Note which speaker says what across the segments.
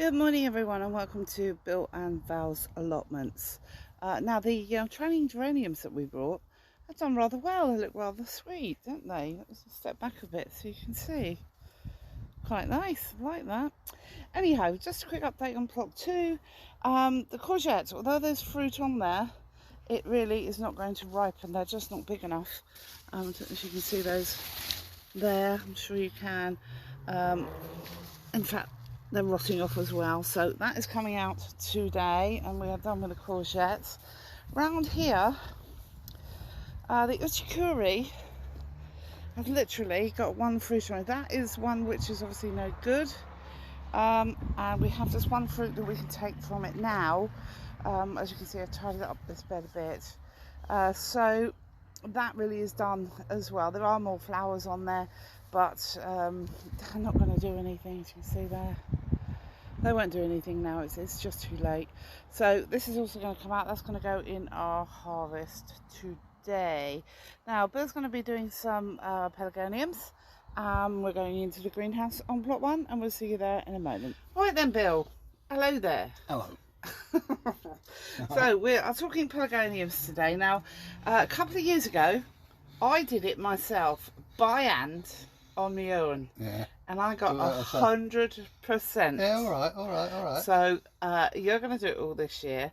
Speaker 1: Good morning everyone and welcome to Bill and Val's allotments. Now the training geraniums that we brought have done rather well. They look rather sweet, don't they? Let's just step back a bit so you can see. Quite nice, I like that. Anyhow, just a quick update on plot 2. The courgettes, although there's fruit on there, it really is not going to ripen. They're just not big enough. I don't know if you can see those there. I'm sure you can. In fact, they're rotting off as well, so that is coming out today and we are done with the courgettes. Round here, the uchikuri has literally got one fruit on it. That is one which is obviously no good, and we have just one fruit that we can take from it now. As you can see, I've tidied up this bed a bit, so that really is done as well. There are more flowers on there, but they're not going to do anything, as you can see there. They won't do anything now, it's just too late. So this is also going to come out. That's going to go in our harvest today. Now Bill's going to be doing some pelargoniums. We're going into the greenhouse on plot 1 and we'll see you there in a moment. Right then, Bill, hello there.
Speaker 2: Hello.
Speaker 1: So we are talking pelargoniums today. Now a couple of years ago I did it myself by hand on my own, and I got 100%.
Speaker 2: Yeah, all right.
Speaker 1: So you're going to do it all this year,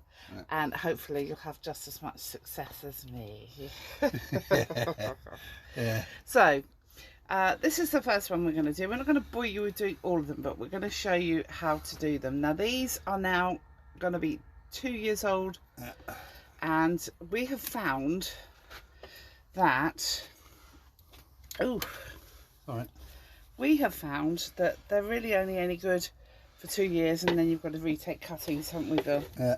Speaker 1: and hopefully you'll have just as much success as me.
Speaker 2: Yeah.
Speaker 1: So this is the first one we're going to do. We're not going to bore you with doing all of them, but we're going to show you how to do them. Now these are now going to be 2 years old, and we have found that we have found that they're really only any good for 2 years, and then you've got to retake cuttings, haven't we, Bill?
Speaker 2: Yeah.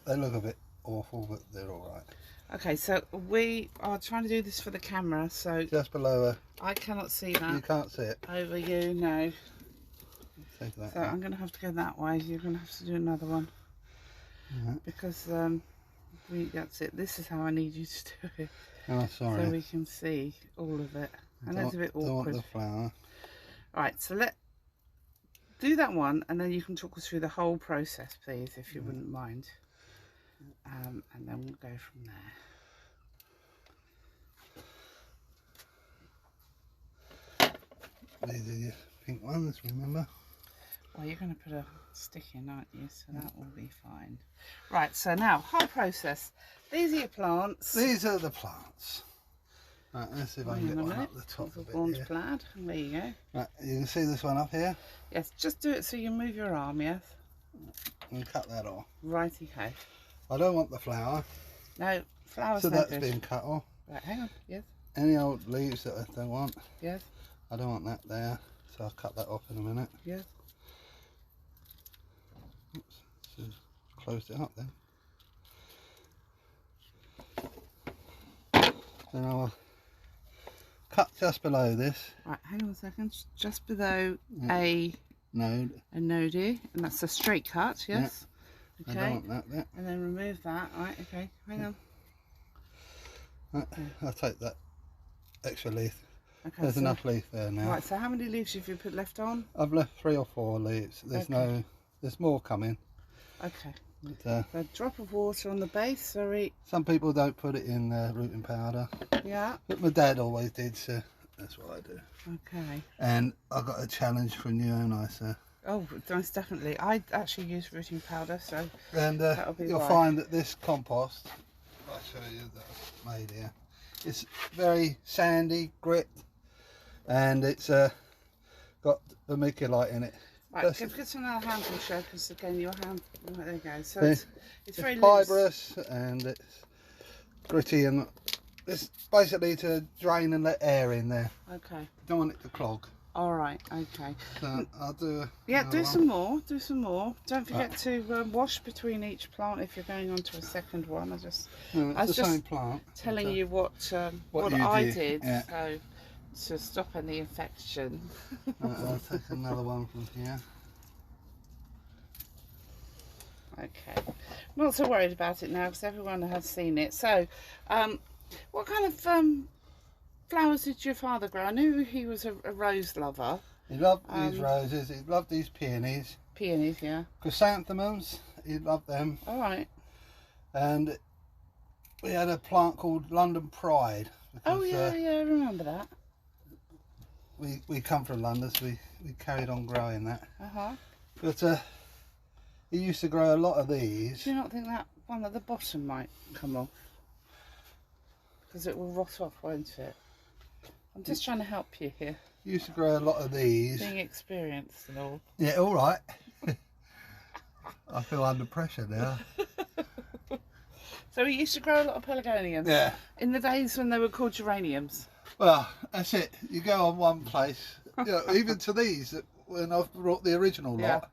Speaker 2: They look a bit awful, but they're all right.
Speaker 1: Okay, so we are trying to do this for the camera, so
Speaker 2: just below her.
Speaker 1: I cannot see that.
Speaker 2: You can't see it
Speaker 1: over you, no.
Speaker 2: See that
Speaker 1: so I'm going to have to go that way. You're going to have to do another one, because that's it. This is how I need you to do it.
Speaker 2: Oh, sorry.
Speaker 1: So we can see all of it. I know it's a bit awkward.
Speaker 2: Don't want the flower.
Speaker 1: Right, so let's do that one, and then you can talk us through the whole process, please, if you wouldn't mind. And then we'll go from there.
Speaker 2: These are your pink ones, remember?
Speaker 1: Well, you're going to put a stick in, aren't you? So that will be fine. Right, so now, whole process. These are your plants.
Speaker 2: These are the plants. Right, let's see if I can get one up the top a bit here.
Speaker 1: Plaid. There you go.
Speaker 2: Right, you can see this one up here?
Speaker 1: Yes, just do it so you move your arm, yes?
Speaker 2: And cut that off.
Speaker 1: Righty ho.
Speaker 2: I don't want the flower.
Speaker 1: No, flowers.
Speaker 2: So
Speaker 1: no
Speaker 2: that's
Speaker 1: good.
Speaker 2: been cut off.
Speaker 1: Right, hang on. Yes.
Speaker 2: Any old leaves that I don't want.
Speaker 1: Yes.
Speaker 2: I don't want that there, so I'll cut that off in a minute.
Speaker 1: Yes.
Speaker 2: Oops, just closed it up then. Then I will cut just below this.
Speaker 1: Right, hang on a second. Just below a
Speaker 2: node.
Speaker 1: A node here, and that's a straight cut, yes?
Speaker 2: Yeah.
Speaker 1: Okay.
Speaker 2: I don't want that there.
Speaker 1: And then remove that. Right, okay. Hang on.
Speaker 2: Right, I'll take that extra leaf.
Speaker 1: Okay,
Speaker 2: There's enough leaf there now.
Speaker 1: Right, so how many leaves have you put left on?
Speaker 2: I've left 3 or 4 leaves. There's there's more coming.
Speaker 1: Okay.
Speaker 2: But,
Speaker 1: a drop of water on the base, sorry.
Speaker 2: Some people don't put it in rooting powder.
Speaker 1: Yeah.
Speaker 2: But my dad always did, so that's what I do.
Speaker 1: Okay.
Speaker 2: And I got a challenge from you, haven't I, sir?
Speaker 1: Oh, most definitely. I actually use rooting powder, so
Speaker 2: and you'll find that this compost, I'll show you that I've made here, it's very sandy, grit, and it's got vermiculite in it.
Speaker 1: Right, give us another handful, show, because again your hand, right, there you go. So it's very
Speaker 2: fibrous
Speaker 1: loose.
Speaker 2: And it's gritty, and it's basically to drain and let air in there.
Speaker 1: Okay.
Speaker 2: Don't want it to clog.
Speaker 1: All right. Okay.
Speaker 2: So I'll do.
Speaker 1: Do some more. Do some more. Don't forget to wash between each plant if you're going on to a second one. I was just
Speaker 2: same plant.
Speaker 1: Telling you what I did. Yeah. So to stop any infection.
Speaker 2: I'll take another one from here.
Speaker 1: Okay. Not so worried about it now because everyone has seen it. So, what kind of flowers did your father grow? I knew he was a rose lover.
Speaker 2: He loved these roses. He loved these peonies.
Speaker 1: Peonies, yeah.
Speaker 2: Chrysanthemums. He loved them.
Speaker 1: All right.
Speaker 2: And we had a plant called London Pride. Because,
Speaker 1: oh yeah, I remember that.
Speaker 2: We come from London, so we carried on growing that. But he used to grow a lot of these.
Speaker 1: Do you not think that one at the bottom might come off? Because it will rot off, won't it? I'm just trying to help you here.
Speaker 2: He used to grow a lot of these.
Speaker 1: Being experienced and all.
Speaker 2: Yeah, all right. I feel under pressure now.
Speaker 1: So he used to grow a lot of pelargoniums?
Speaker 2: Yeah.
Speaker 1: In the days when they were called geraniums?
Speaker 2: Well, that's it. You go on one place, you know, even to these, when I brought the original lot,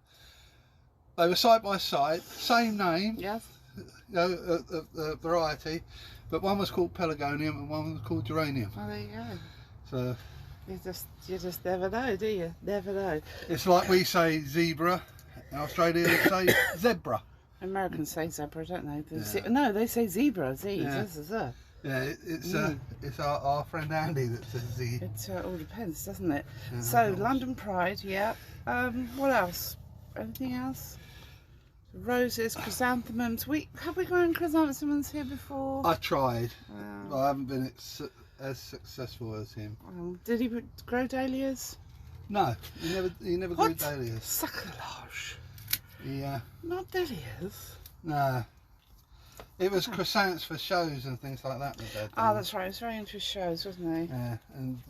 Speaker 2: they were side by side, same name,
Speaker 1: yes,
Speaker 2: you know, the variety, but one was called Pelargonium and one was called geranium.
Speaker 1: Oh, there you go.
Speaker 2: So
Speaker 1: you just never know, do you? Never know.
Speaker 2: It's like we say zebra, in Australia they say zebra.
Speaker 1: Americans say zebra, don't they?
Speaker 2: Yeah.
Speaker 1: No, they say zebra.
Speaker 2: Yeah. Yeah, it's our friend Andy that says Z.
Speaker 1: It all depends, doesn't it?
Speaker 2: Yeah,
Speaker 1: so London Pride, yeah. What else? Anything else? Roses, chrysanthemums. Have we grown chrysanthemums here before?
Speaker 2: I tried, but I haven't been as successful as him.
Speaker 1: Did he grow dahlias?
Speaker 2: No, he never grew dahlias.
Speaker 1: Sacrilege.
Speaker 2: Yeah.
Speaker 1: Not dahlias.
Speaker 2: No. It was chrysanthemums for shows and things like that.
Speaker 1: Oh, that's right. He was very into shows, wasn't he?
Speaker 2: Yeah, and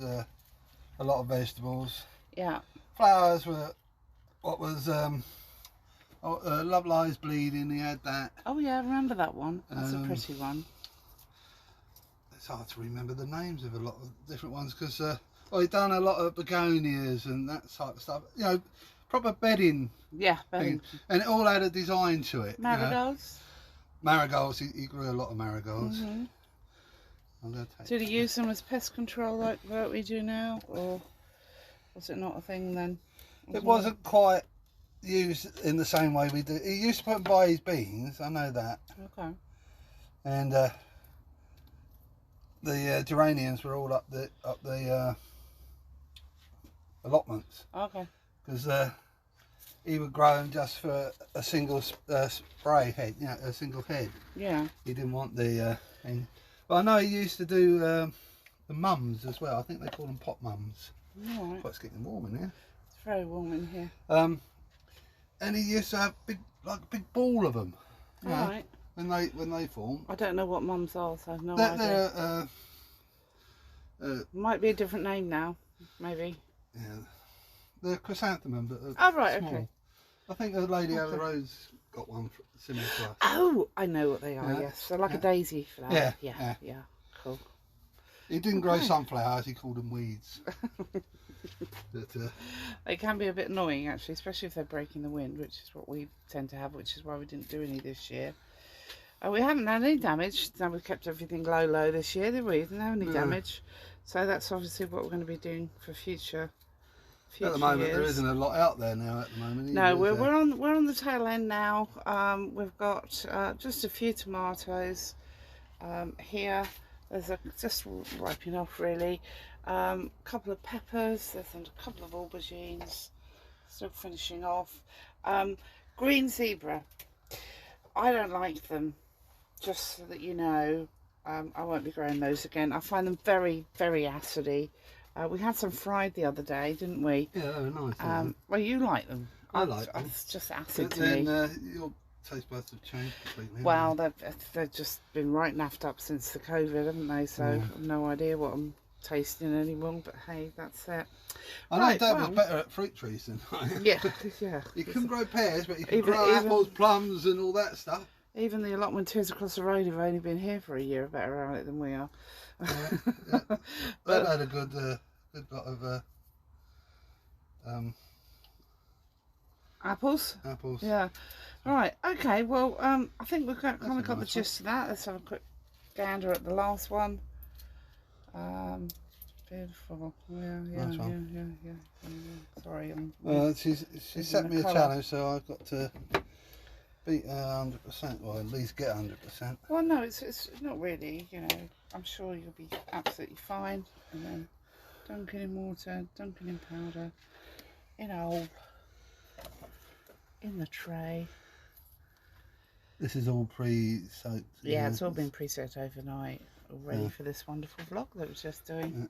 Speaker 2: a lot of vegetables.
Speaker 1: Yeah.
Speaker 2: Flowers were what was Love Lies Bleeding. He had that.
Speaker 1: Oh yeah, I remember that one. That's a pretty one.
Speaker 2: It's hard to remember the names of a lot of different ones because he'd done a lot of begonias and that type of stuff. You know, proper bedding.
Speaker 1: Yeah, bedding.
Speaker 2: And it all had a design to it.
Speaker 1: Marigolds.
Speaker 2: You know? Marigolds, he grew a lot of marigolds.
Speaker 1: Did he use them as pest control like what we do now, or was it not a thing then?
Speaker 2: It wasn't quite used in the same way we do. He used to put them by his beans, I know that.
Speaker 1: Okay.
Speaker 2: And the geraniums were all up the allotments.
Speaker 1: Okay.
Speaker 2: Because he would grow them just for a single spray head, you know, a single head.
Speaker 1: Yeah.
Speaker 2: He didn't want the thing. But I know he used to do the mums as well. I think they call them pot mums.
Speaker 1: All right.
Speaker 2: But it's getting warm in here.
Speaker 1: It's very warm in here.
Speaker 2: And he used to have a big ball of them.
Speaker 1: All right.
Speaker 2: When they form.
Speaker 1: I don't know what mums are, so I have no idea. Might be a different name now, maybe.
Speaker 2: Yeah. They're chrysanthemum, but
Speaker 1: oh, right,
Speaker 2: small.
Speaker 1: okay.
Speaker 2: I think the lady over the road's got one similar to us.
Speaker 1: Oh, I know what they are, yes. They're like a daisy flower. Yeah. Cool.
Speaker 2: He didn't grow sunflowers, he called them weeds. But,
Speaker 1: they can be a bit annoying, actually, especially if they're breaking the wind, which is what we tend to have, which is why we didn't do any this year. We haven't had any damage. No, we kept everything low this year, did we? Didn't have any damage. So that's obviously what we're going to be doing for future
Speaker 2: at the moment
Speaker 1: years.
Speaker 2: there isn't a lot out there now at the moment.
Speaker 1: No, we're on the tail end now. We've got just a few tomatoes here. There's just wiping off really. Couple of peppers. There's a couple of aubergines. Still finishing off. Green zebra. I don't like them. Just so that you know, I won't be growing those again. I find them very, very acidy. We had some fried the other day, didn't we?
Speaker 2: Yeah, they were nice.
Speaker 1: Well, you like them.
Speaker 2: I like them.
Speaker 1: It's just acid
Speaker 2: but
Speaker 1: to
Speaker 2: then,
Speaker 1: me.
Speaker 2: Your taste buds have changed completely.
Speaker 1: Well, they've just been right naffed up since the COVID, haven't they? So I've no idea what I'm tasting anymore. But hey, that's it.
Speaker 2: I know Dad was better at fruit trees than I am.
Speaker 1: Yeah.
Speaker 2: You can grow pears, but you can grow apples, plums, and all that stuff.
Speaker 1: Even the allotmenters across the road have only been here for a year, better at it than we are.
Speaker 2: Yeah. They've had a good lot of
Speaker 1: apples. Yeah. All right. Okay. Well, I think we've kind of got the gist of that. Let's have a quick gander at the last one. Beautiful. Yeah. Sorry.
Speaker 2: She set me a challenge, so I've got to beat 100%, or at least get 100%.
Speaker 1: Well, no, it's not really. You know, I'm sure you'll be absolutely fine. And then dunking in water, dunking in powder. in the tray.
Speaker 2: This is all pre-soaked.
Speaker 1: Yeah, it's all been pre-soaked overnight, all ready for this wonderful vlog that we're just doing.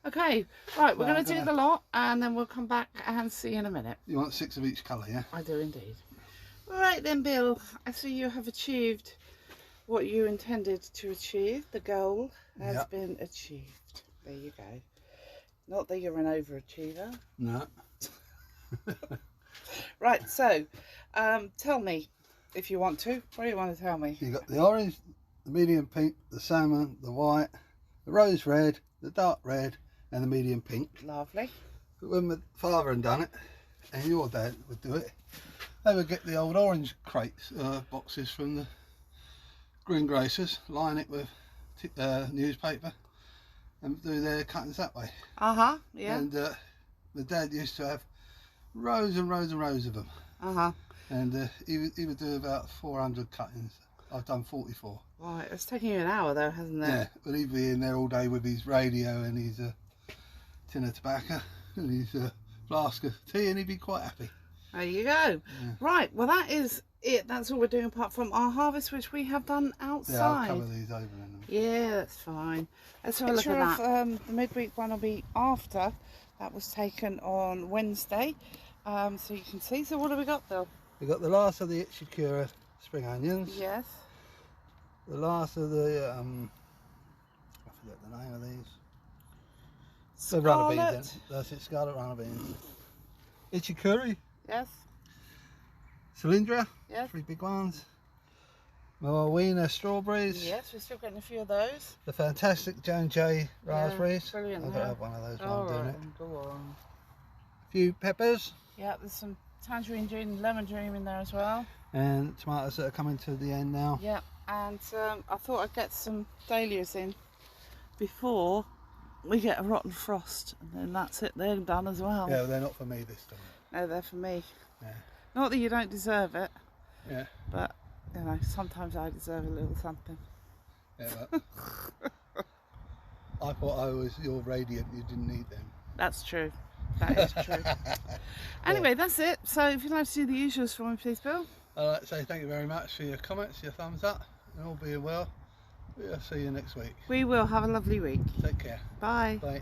Speaker 1: Okay, right, we're going to do the lot and then we'll come back and see you in a minute.
Speaker 2: You want 6 of each colour, yeah?
Speaker 1: I do indeed. All right then, Bill, I see you have achieved what you intended to achieve. The goal has been achieved. There you go. Not that you're an overachiever.
Speaker 2: No.
Speaker 1: Right, so tell me if you want to. What do you want to tell me?
Speaker 2: You got the orange, the medium pink, the salmon, the white, the rose red, the dark red, and the medium pink.
Speaker 1: Lovely.
Speaker 2: But when my father had done it, and your dad would do it, they would get the old orange crates, boxes from the greengrocers, line it with newspaper, and do their cuttings that way.
Speaker 1: Yeah.
Speaker 2: And my dad used to have rows and rows and rows of them. And he would do about 400 cuttings. I've done 44.
Speaker 1: Right, it's taking you an hour though, hasn't it?
Speaker 2: Yeah, but he'd be in there all day with his radio and his tin of tobacco and his flask of tea, and he'd be quite happy.
Speaker 1: There you go. Yeah. Right, well that is it. That's all we're doing apart from our harvest, which we have done outside.
Speaker 2: Yeah, I'll cover these over in them.
Speaker 1: Yeah, that's fine. Let's have a look at that. The midweek one will be after. That was taken on Wednesday. So you can see. So what have we got, Bill?
Speaker 2: We've got the last of the Ichikura spring onions.
Speaker 1: Yes.
Speaker 2: The last of the, I forget the name of these. The runner beans. That's it, scarlet runner beans. Ichikuri.
Speaker 1: Yes.
Speaker 2: Cylindra.
Speaker 1: Yes.
Speaker 2: 3 big ones. Mawina strawberries.
Speaker 1: Yes, we're still getting a few of those.
Speaker 2: The fantastic Joan J raspberries.
Speaker 1: Yeah, brilliant.
Speaker 2: I've got to have one of those while I'm doing it.
Speaker 1: Go on.
Speaker 2: A few peppers.
Speaker 1: Yeah, there's some tangerine dream, lemon dream in there as well.
Speaker 2: And tomatoes that are coming to the end now.
Speaker 1: Yeah, and I thought I'd get some dahlias in before we get a rotten frost, and then that's it, they're done as well.
Speaker 2: Yeah, well, they're not for me this time.
Speaker 1: No, they're for me.
Speaker 2: Yeah.
Speaker 1: Not that you don't deserve it.
Speaker 2: Yeah.
Speaker 1: But, you know, sometimes I deserve a little something.
Speaker 2: Yeah, but I thought I was your radiant, you didn't need them.
Speaker 1: That's true. That is true. Anyway, that's it. So if you'd like to do the usuals for me, please, Bill.
Speaker 2: I'd like to say thank you very much for your comments, your thumbs up, and all being well. We'll see you next week.
Speaker 1: We will. Have a lovely week.
Speaker 2: Take care.
Speaker 1: Bye.
Speaker 2: Bye.